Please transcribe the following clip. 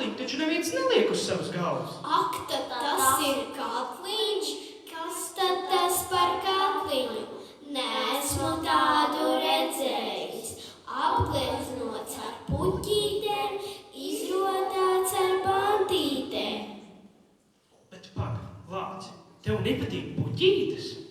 katliņu taču neviens neliek uz savas galvas. Ak, tad tas ir katliņš, kas tad tas par katliņu? Neesmu tādu redzējis, apgleznots ar puķītēm, izrodāts ar bantītēm. Bet pag, Lāci, tev nepatīk puķītes?